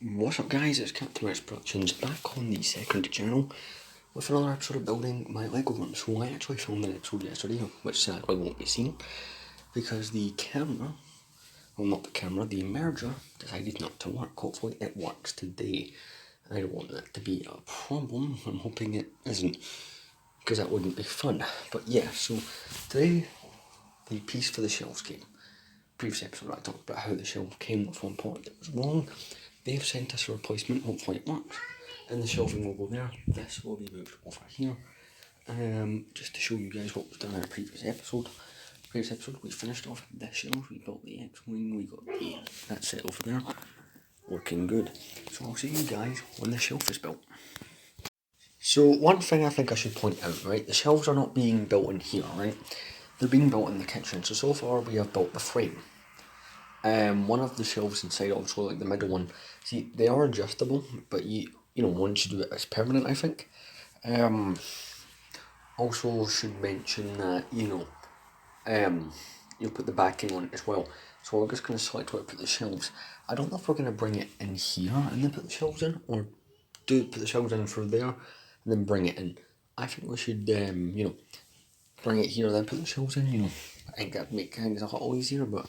What's up guys, it's Captain Rex Productions back on the second channel with another episode of building my Lego room. So I actually filmed an episode yesterday, which sadly won't be seen, because the camera, well not the camera, the merger decided not to work. Hopefully it works today. I don't want that to be a problem, I'm hoping it isn't, because that wouldn't be fun. But yeah, so today, the piece for the shelves came. Previous episode I talked about how the shelf came with one part that was wrong. They've sent us a replacement, hopefully it works, and the shelving will go there. This will be moved over here, just to show you guys what was done in a previous episode. We finished off this shelf, we built the X-Wing, we got that set over there, looking good. So I'll see you guys when the shelf is built. So one thing I think I should point out, right, the shelves are not being built in here, right, they're being built in the kitchen. So far we have built the frame. One of the shelves inside, also like the middle one, see they are adjustable, but you know once you do it, it's permanent, I think. Also should mention that you put the backing on it as well. So we're just gonna select where to put the shelves. I don't know if we're gonna bring it in here and then put the shelves in, or put the shelves in through there and then bring it in. I think we should bring it here then put the shelves in. I think that'd make things a little easier, but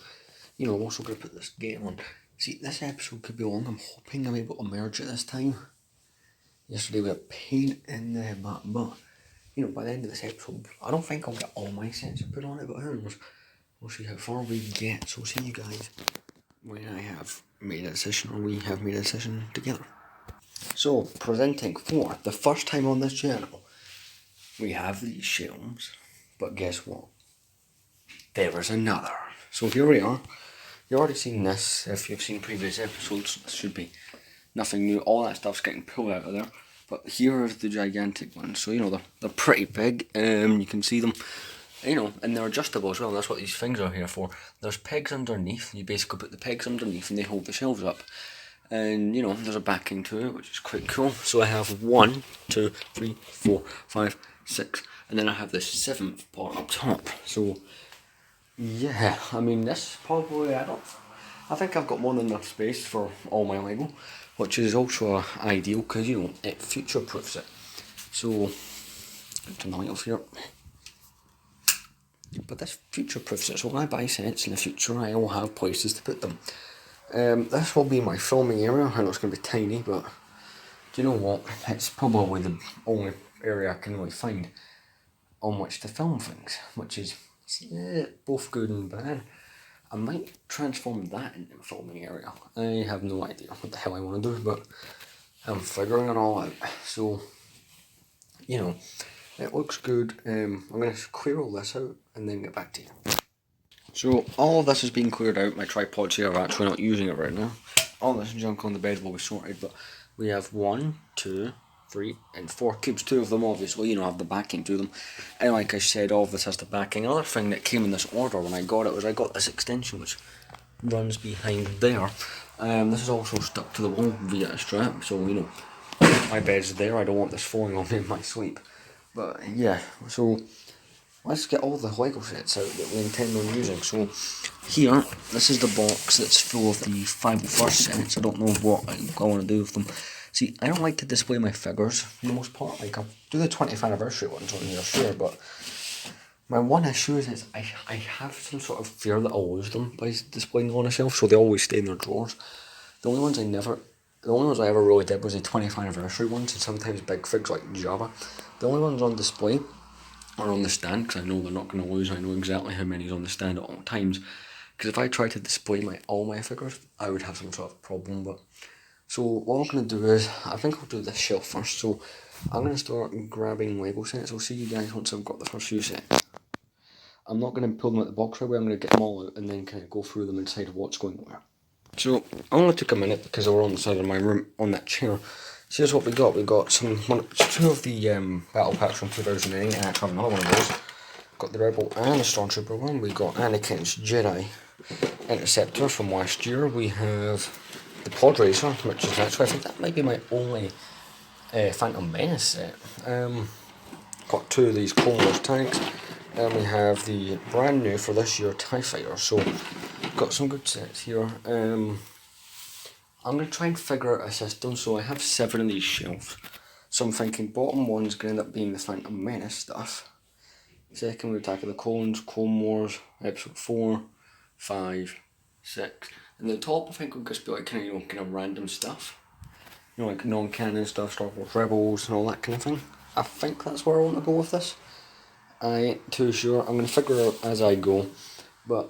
I'm also going to put this gate on. See, this episode could be long. I'm hoping I'm able to merge it this time. Yesterday we had pain in the butt, but by the end of this episode, I don't think I'll get all my sets put on it, but who knows? We'll see how far we get. So see you guys when I have made a decision, or we have made a decision together. So, presenting for the first time on this channel, we have these shelves, but guess what? There is another. So here we are. You've already seen this. If you've seen previous episodes, this should be nothing new. All that stuff's getting pulled out of there. But here are the gigantic ones. So they're pretty big. You can see them. And they're adjustable as well. That's what these things are here for. There's pegs underneath. You basically put the pegs underneath, and they hold the shelves up. And there's a backing to it, which is quite cool. So I have 1, 2, 3, 4, 5, 6, and then I have this 7th part up top. So yeah, I mean this probably, I think I've got more than enough space for all my Lego, which is also ideal because it future proofs it. So turn the light off here. But this future proofs it, so when I buy sets in the future I will have places to put them. This will be my filming area. I know it's going to be tiny, but do you know what? It's probably the only area I can really find on which to film things, which is both good and bad. I might transform that into a filming area. I have no idea what the hell I want to do, but I'm figuring it all out. So, it looks good. I'm going to clear all this out and then get back to you. So, all of this is being cleared out. My tripod's here, I'm actually not using it right now. All this junk on the bed will be sorted, but we have 1, 2, 3 and 4 cubes. 2 of them obviously have the backing to them, and like I said, all of this has the backing. Another thing that came in this order when I got it was I got this extension which runs behind there. This is also stuck to the wall via a strap, so my bed's there. I don't want this falling on me in my sleep. But yeah, so let's get all the Lego sets out that we intend on using. So here, this is the box that's full of the 501st sets. I don't know what I want to do with them. See, I don't like to display my figures for the most part. Like, I'll do the 20th anniversary ones on here, sure, but my one issue is I have some sort of fear that I'll lose them by displaying them on a shelf, so they always stay in their drawers. The only ones I ever really did was the 20th anniversary ones, and sometimes big figs like Java. The only ones on display are on the stand, because I know they're not going to lose. I know exactly how many is on the stand at all times, because if I try to display all my figures, I would have some sort of problem. But so what I'm going to do is, I think I'll do this shelf first. So I'm going to start grabbing Lego sets. I'll see you guys once I've got the first few sets. I'm not going to pull them out the box right away. I'm going to get them all out and then kind of go through them and decide what's going where. So I only took a minute because they were on the side of my room on that chair. So here's what we got. We got 2 of the battle packs from 2008, and actually another one of those. Got the Rebel and the Stormtrooper one. We got Anakin's Jedi Interceptor from last year. We have the Pod Racer, which is actually, I think that might be my only Phantom Menace set. Got 2 of these Clone Wars tanks. And we have the brand new for this year TIE Fighter. So got some good sets here. I'm going to try and figure out a system. So I have 7 of these shelves. So I'm thinking bottom one's going to end up being the Phantom Menace stuff. Second, we Attack of the Clones, Clone Wars, episode 4, 5, 6. And the top, I think, will just be like kind of random stuff. You know, like non-canon stuff, Star Wars Rebels and all that kind of thing. I think that's where I want to go with this. I ain't too sure. I'm going to figure it out as I go. But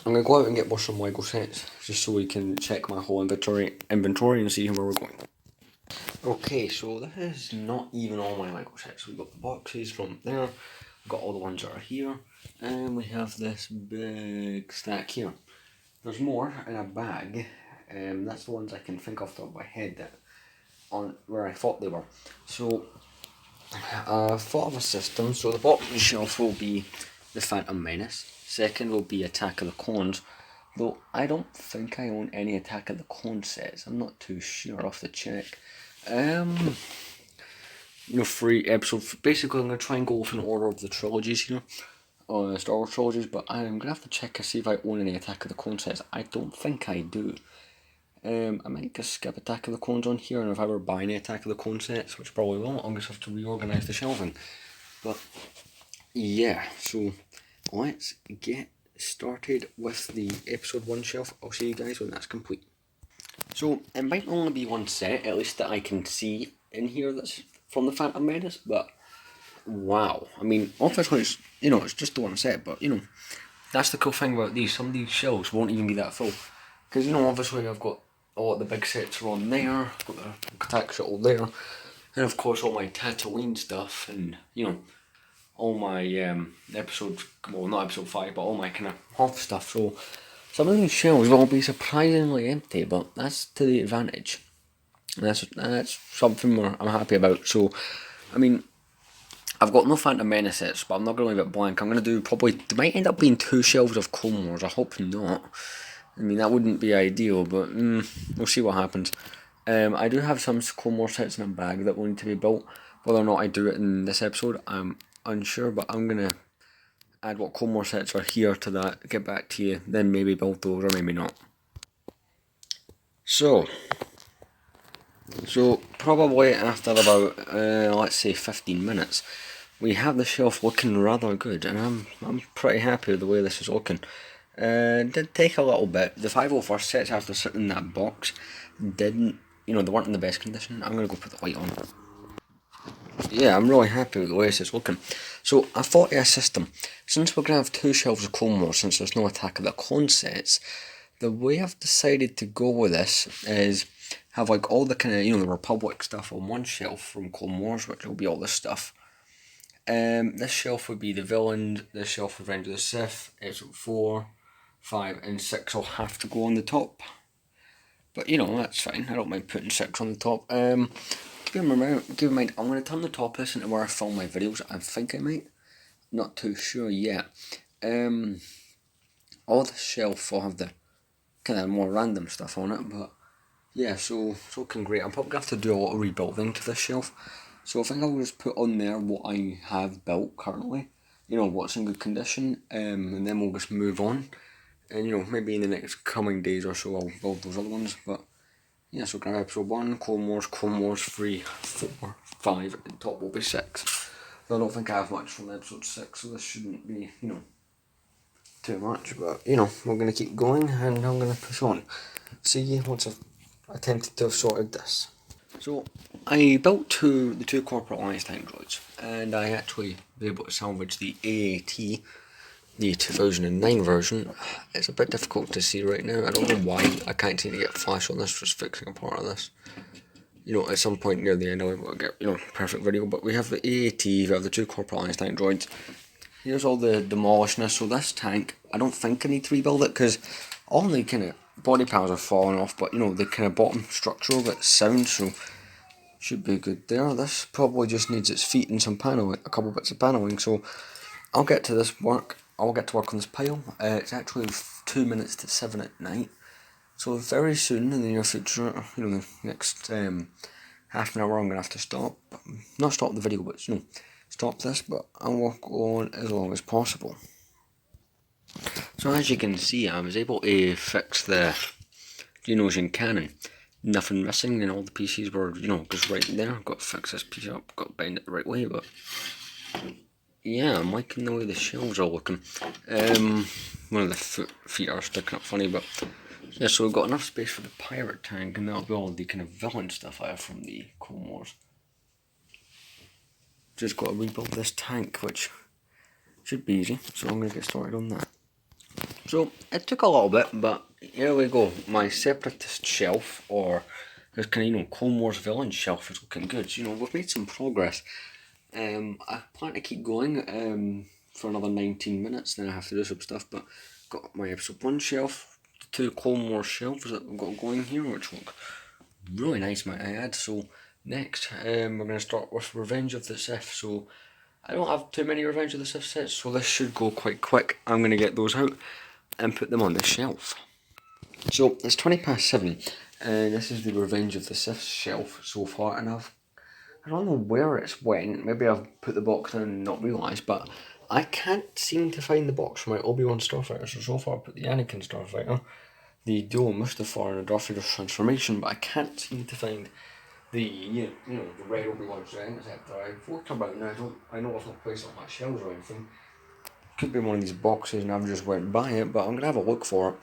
I'm going to go out and get some Lego sets, just so we can check my whole inventory and see where we're going. Okay, so this is not even all my Lego sets. We've got the boxes from there, we've got all the ones that are here, and we have this big stack here. There's more in a bag, that's the ones I can think off the top of my head that on where I thought they were. So I thought of a system. So the bottom shelf will be the Phantom Menace. Second will be Attack of the Clones. Though I don't think I own any Attack of the Clone sets. I'm not too sure. I'll have to check. Free episode. Basically, I'm gonna try and go with an order of the trilogies here, Star Wars trilogies. But I'm gonna have to check to see if I own any Attack of the Clone sets. I don't think I do. I might just skip Attack of the Clones on here, and if I ever buy any Attack of the Clone sets, which probably won't, I'll just have to reorganise the shelving. But yeah, so let's get started with the episode 1 shelf. I'll see you guys when that's complete. So it might only be one set, at least that I can see in here that's from the Phantom Menace, but wow. I mean, obviously it's just the one set, but that's the cool thing about these. Some of these shelves won't even be that full. Because obviously I've got all the big sets are on there, I've got the attack shuttle there, and of course all my Tatooine stuff, and all my episode, well not episode 5, but all my kind of Hoth stuff. So some of these shelves will be surprisingly empty, but that's to the advantage. And that's something I'm happy about. So, I mean, I've got no Phantom Menace sets, but I'm not going to leave it blank. I'm going to do there might end up being 2 shelves of Clone Wars. I hope not. I mean, that wouldn't be ideal, but we'll see what happens. I do have some Clone Wars sets in a bag that will need to be built. Whether or not I do it in this episode, I'm unsure, but I'm going to add what Clone Wars sets are here to that, get back to you, then maybe build those, or maybe not. So probably after about, let's say 15 minutes, we have the shelf looking rather good, and I'm pretty happy with the way this is looking. It did take a little bit. The 501st sets after sitting in that box didn't, they weren't in the best condition. I'm going to go put the light on. Yeah, I'm really happy with the way this is looking. So I thought of a system. Since we're going to have 2 shelves of Clone Wars, since there's no Attack of the Clone sets, the way I've decided to go with this is have like all the kind of, the Republic stuff on one shelf from Clone Wars, which will be all this stuff. This shelf would be the villains, this shelf Revenge of the Sith, episode 4, 5 and 6 will have to go on the top. But that's fine, I don't mind putting 6 on the top. Keep in mind, I'm going to turn the top of this into where I film my videos. I think I might. Not too sure yet. All the shelf will have the kind of more random stuff on it, but yeah, so it's looking great. I'm probably going to have to do a lot of rebuilding to this shelf. So I think I'll just put on there what I have built currently. What's in good condition, and then we'll just move on. And maybe in the next coming days or so I'll build those other ones, but yeah, so grab episode 1, Clone Wars 3, 4, 5, and top will be 6. So I don't think I have much from episode 6, so this shouldn't be, too much, but we're going to keep going, and I'm going to push on. See you once I've attempted to have sorted this. So I built the two Corporate Alliance tank droids, and I actually was able to salvage the AAT, the 2009 version. It's a bit difficult to see right now. I don't know why I can't seem to get flash on this, just fixing a part of this. At some point near the end I'll be able to get, perfect video. But we have the AAT, we have the 2 Corporate Alliance tank droids. Here's all the demolishness. So this tank, I don't think I need to rebuild it, because all the kind of body panels are falling off, but the kind of bottom structure of it's sound, so should be good there. This probably just needs its feet and some paneling, a couple bits of paneling, so I'll get to work on this pile. It's actually 2 minutes to 7 at night, so very soon in the near future, the next half an hour, I'm going to have to not stop the video, but stop this, but I'll work on as long as possible. So as you can see, I was able to fix the Geonosian cannon. nothing missing and all the pieces were, you know, just right there. Got to fix this piece up, got to bind it the right way, but yeah, I'm liking the way the shelves are looking. One of the feet are sticking up funny, but yeah, so we've got enough space for the pirate tank, and that'll be all the kind of villain stuff I have from the Clone Wars. Just got to rebuild this tank, which should be easy, so I'm going to get started on that. So, it took a little bit, but here we go. My Separatist shelf, or this kind of, you know, Clone Wars villain shelf is looking good. You know, we've made some progress. I plan to keep going for another 19 minutes, then I have to do some stuff, but got my episode 1 shelf, 2 Clone Wars shelves that we've got going here, which look really nice, might I add. So next, we're going to start with Revenge of the Sith. So I don't have too many Revenge of the Sith sets, so this should go quite quick. I'm going to get those out and put them on the shelf. So it's 7:20, and this is the Revenge of the Sith shelf so far, and I don't know where it's went. Maybe I've put the box down and not realised, but I can't seem to find the box for my Obi-Wan Starfighter. So far I put the Anakin Starfighter, the Dual Mustafar, and the Darth Vader's transformation, but I can't seem to find the you know the red Obi-Wan Scepter. I've worked about it, and I know I've not placed it on my shelves or anything. Could be one of these boxes, and I've just went by it, but I'm gonna have a look for it.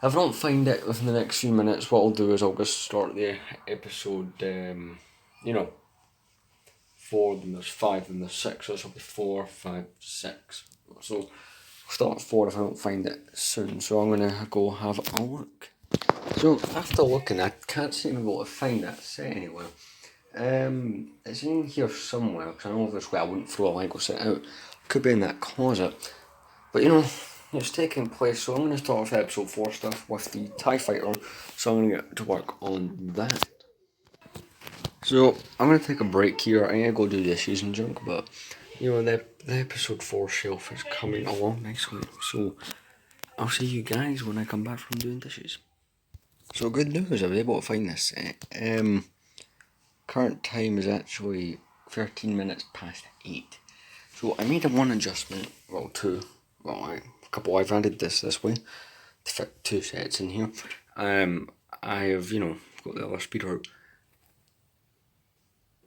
If I don't find it within the next few minutes, what I'll do is I'll just start the episode. You know, 4, then there's 5, then there's 6, so this will be 4, 5, 6. So I'll start at 4 if I don't find it soon, so I'm going to go have a look. So after looking, I can't seem to be able to find that set anywhere. It's in here somewhere, because I know this way I wouldn't throw a Lego set out. Could be in that closet. But you know, it's taking place, so I'm going to start with episode 4 stuff with the TIE Fighter, so I'm going to get to work on that. So I'm gonna take a break here. I'm gonna go do dishes and junk, but you know the episode 4 shelf is coming along nicely. So I'll see you guys when I come back from doing dishes. So good news, I was able to find this set. Current time is actually 13 minutes past 8. So I made a one adjustment, well 2. Well, a couple. I've added this way to fit 2 sets in here. I have got the other speeder out.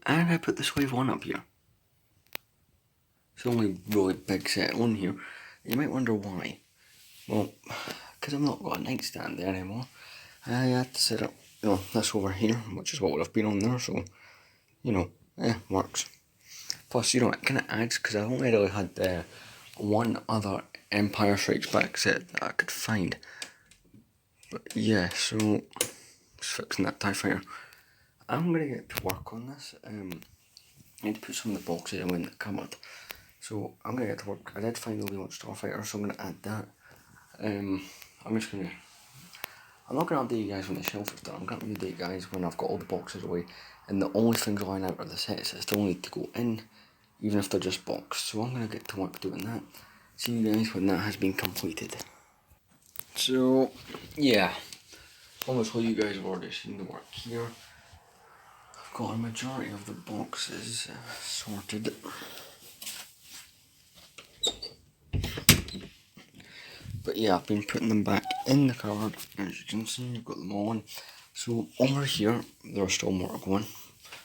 And I put the Swave 1 up here. It's the only really big set on here. You might wonder why. Well, because I've not got a nightstand there anymore. I had to set up, this over here, which is what would have been on there, so, works. Plus, it kind of adds, because I only really had one other Empire Strikes Back set that I could find. But yeah, so, just fixing that TIE Fighter. I'm going to get to work on this. I need to put some of the boxes away in the cupboard. So I'm going to get to work. I did find the Obi-Wan Starfighter, so I'm going to add that. I'm not going to update you guys when the shelf is done. I'm going to update you guys when I've got all the boxes away. And the only things lying out are the sets that still need to go in, even if they're just boxed. So I'm going to get to work doing that. See you guys when that has been completed. So, yeah. Obviously you guys have already seen the work here. I've got a majority of the boxes sorted. But yeah, I've been putting them back in the cupboard, as you can see, I've got them all in. So over here, there are still more to go in,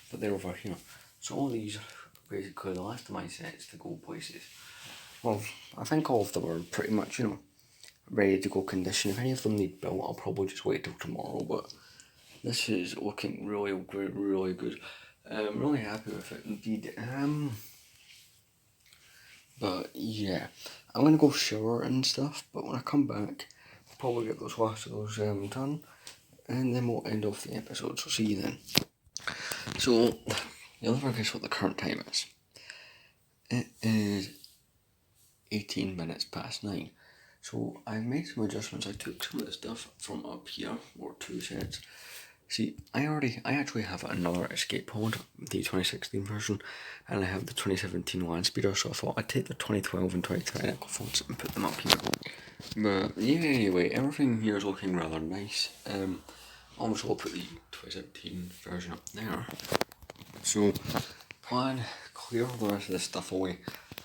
but they're over here. So all these are basically the last of my sets to go places. Well, I think all of them are pretty much, ready to go condition. If any of them need built, I'll probably just wait till tomorrow, but this is looking really great, really good. I'm really happy with it indeed. But yeah, I'm gonna go shower and stuff, but when I come back, I'll probably get those last of those done, and then we'll end off the episode, so see you then. So, you'll never guess what the current time is. It is 18 minutes past 9. So, I've made some adjustments. I took some of the stuff from up here, or 2 sets. See, I actually have another escape pod, the 2016 version, and I have the 2017 Land Speeder, so I thought I'd take the 2012 and 2020 Equipods and put them up here. But yeah, anyway, everything here is looking rather nice. Obviously I'll put the 2017 version up there. So, plan, clear the rest of this stuff away.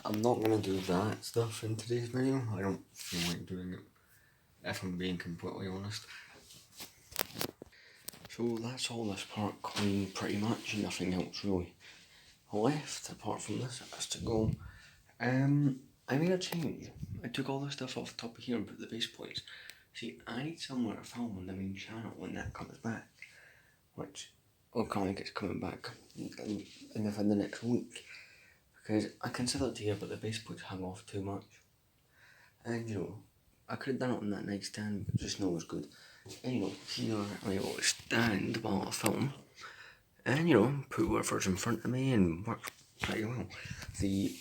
I'm not going to do that stuff in today's video. I don't feel like doing it, if I'm being completely honest. So that's all this part clean pretty much, nothing else really left apart from this has to go. I made a change. I took all the stuff off the top of here and put the base plates. See, I need somewhere to film on the main channel when that comes back, which I can't think it's coming back within the next week, because I considered here but the base plates hung off too much, and you know, I could have done it on that nightstand but just not as good. And you know, here I always stand while I film, and you know, put whatever's in front of me and work pretty well. The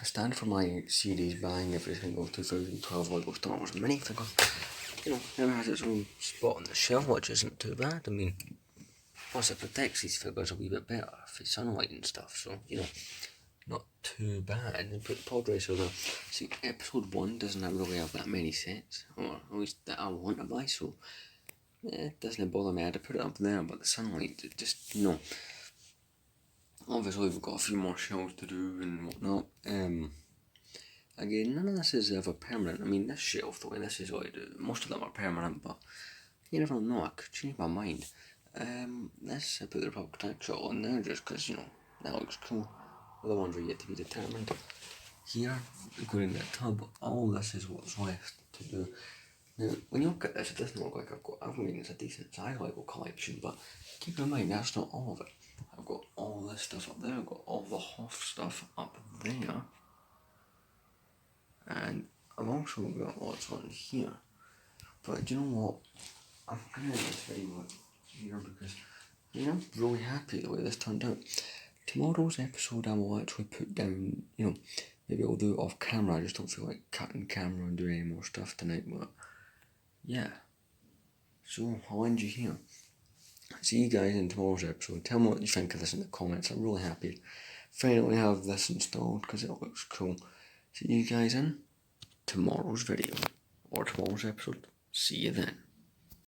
stand for my series buying every single 2012 Lego Star Wars minifigure, you know, it has its own spot on the shelf, which isn't too bad. I mean, plus it protects these figures a wee bit better for sunlight and stuff, so, you know, not too bad. And put the pod racer there. See, episode 1 doesn't really have that many sets, or at least that I want to buy, so it doesn't bother me. I had to put it up there, but the sunlight, it just, you know. Obviously, we've got a few more shelves to do and whatnot. Again, none of this is ever permanent. I mean, this shelf, the way this is like, most of them are permanent, but you never know, I could change my mind. This, I put the Republic Tank shot on there just because, you know, that looks cool. Other ones are yet to be determined. Here, going in the tub, all this is what's left to do. Now, when you look at this, it doesn't look like I mean, it's a decent size Lego collection, but keep in mind, that's not all of it. I've got all this stuff up there, I've got all the Hoth stuff up there, and I've also got lots on here. But do you know what? I'm gonna do this video here because I'm really happy the way this turned out. Tomorrow's episode I will actually put down, you know, maybe I'll do it off camera. I just don't feel like cutting camera and doing any more stuff tonight, but yeah. So I'll end you here. See you guys in tomorrow's episode. Tell me what you think of this in the comments. I'm really happy finally have this installed because it looks cool. See you guys in tomorrow's video or tomorrow's episode. See you then.